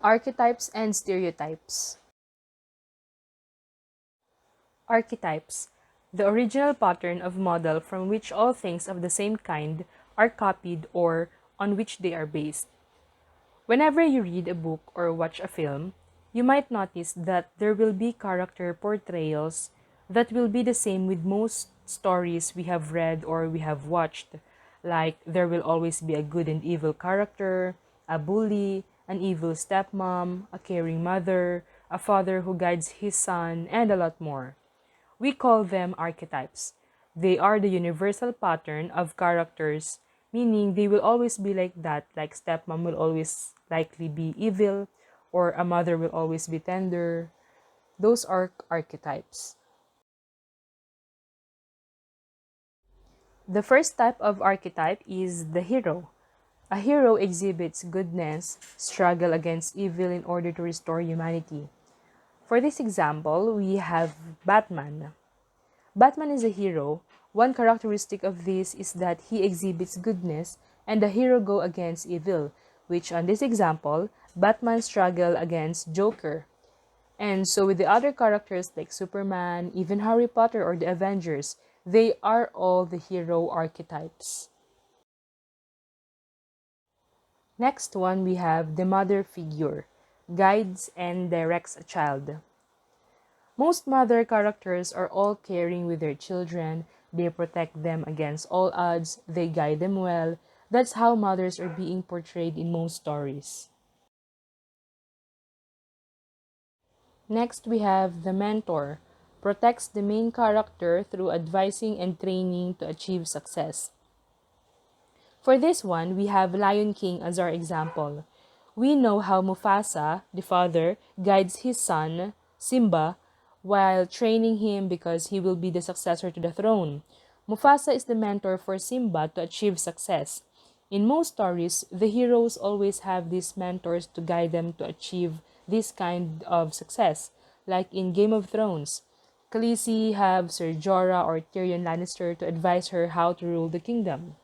Archetypes and Stereotypes. Archetypes, the original pattern of model from which all things of the same kind are copied or on which they are based. Whenever you read a book or watch a film, you might notice that there will be character portrayals that will be the same with most stories we have read or we have watched. Like, there will always be a good and evil character, a bully, an evil stepmom, a caring mother, a father who guides his son, and a lot more. We call them archetypes. They are the universal pattern of characters, meaning they will always be like that, like stepmom will always likely be evil, or a mother will always be tender. Those are archetypes. The first type of archetype is the hero. A hero exhibits goodness, struggle against evil in order to restore humanity. For this example, we have Batman. Batman is a hero. One characteristic of this is that he exhibits goodness and the hero go against evil, which on this example, Batman struggle against Joker. And so with the other characters like Superman, even Harry Potter or the Avengers, they are all the hero archetypes. Next one, we have the mother figure, guides and directs a child. Most mother characters are all caring with their children. They protect them against all odds. They guide them well. That's how mothers are being portrayed in most stories. Next, we have the mentor. Protects the main character through advising and training to achieve success. For this one, we have Lion King as our example. We know how Mufasa, the father, guides his son, Simba, while training him because he will be the successor to the throne. Mufasa is the mentor for Simba to achieve success. In most stories, the heroes always have these mentors to guide them to achieve this kind of success. Like in Game of Thrones, Khaleesi have Ser Jorah or Tyrion Lannister to advise her how to rule the kingdom.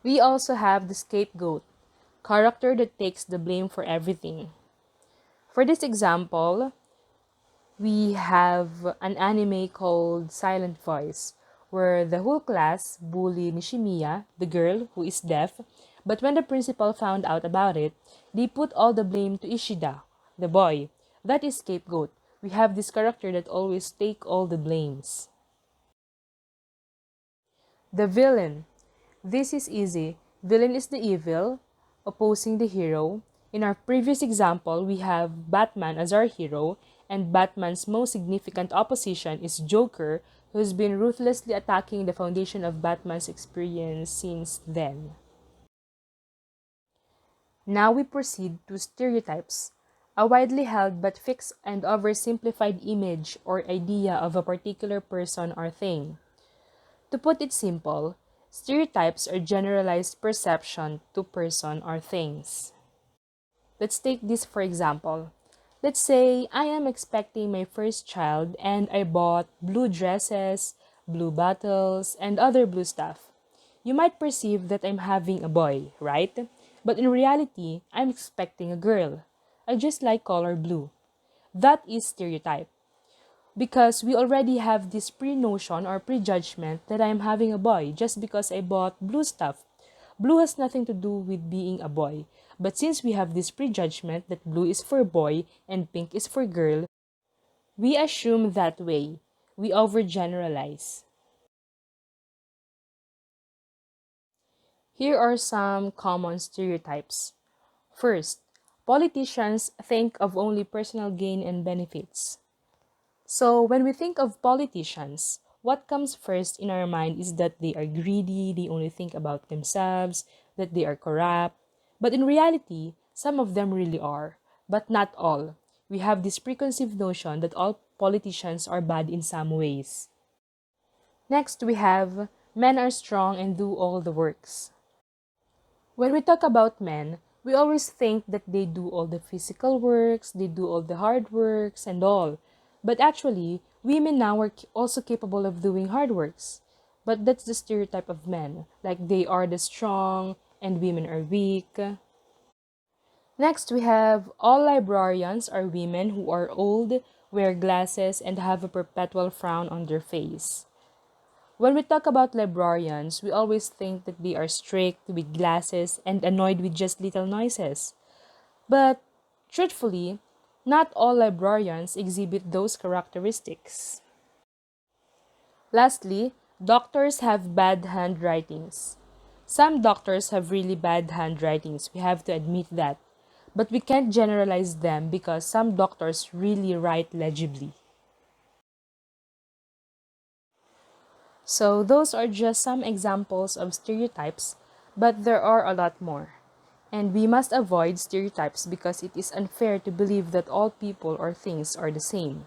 We also have the scapegoat, character that takes the blame for everything. For this example, we have an anime called Silent Voice, where the whole class bully Nishimiya, the girl who is deaf, but when the principal found out about it, they put all the blame to Ishida, the boy. That is scapegoat. We have this character that always take all the blames. The villain. This is easy. Villain is the evil, opposing the hero. In our previous example, we have Batman as our hero, and Batman's most significant opposition is Joker, who's been ruthlessly attacking the foundation of Batman's experience since then. Now we proceed to stereotypes, a widely held but fixed and oversimplified image or idea of a particular person or thing. To put it simple, stereotypes are generalized perception to person or things. Let's take this for example. Let's say I am expecting my first child and I bought blue dresses, blue bottles, and other blue stuff. You might perceive that I'm having a boy, right? But in reality, I'm expecting a girl. I just like color blue. That is stereotype. Because we already have this pre-notion or prejudgment that I am having a boy just because I bought blue stuff. Blue has nothing to do with being a boy. But since we have this prejudgment that blue is for boy and pink is for girl, we assume that way. We overgeneralize. Here are some common stereotypes. First, politicians think of only personal gain and benefits. So, when we think of politicians, what comes first in our mind is that they are greedy, they only think about themselves, that they are corrupt. But in reality, some of them really are, but not all. We have this preconceived notion that all politicians are bad in some ways. Next, we have men are strong and do all the works. When we talk about men, we always think that they do all the physical works, they do all the hard works and all. But actually, women now are also capable of doing hard works. But that's the stereotype of men, like they are the strong and women are weak. Next, we have all librarians are women who are old, wear glasses, and have a perpetual frown on their face. When we talk about librarians, we always think that they are strict, with glasses, and annoyed with just little noises. But, truthfully, not all librarians exhibit those characteristics. Lastly, doctors have bad handwritings. Some doctors have really bad handwritings, we have to admit that. But we can't generalize them because some doctors really write legibly. So, those are just some examples of stereotypes, but there are a lot more. And we must avoid stereotypes because it is unfair to believe that all people or things are the same.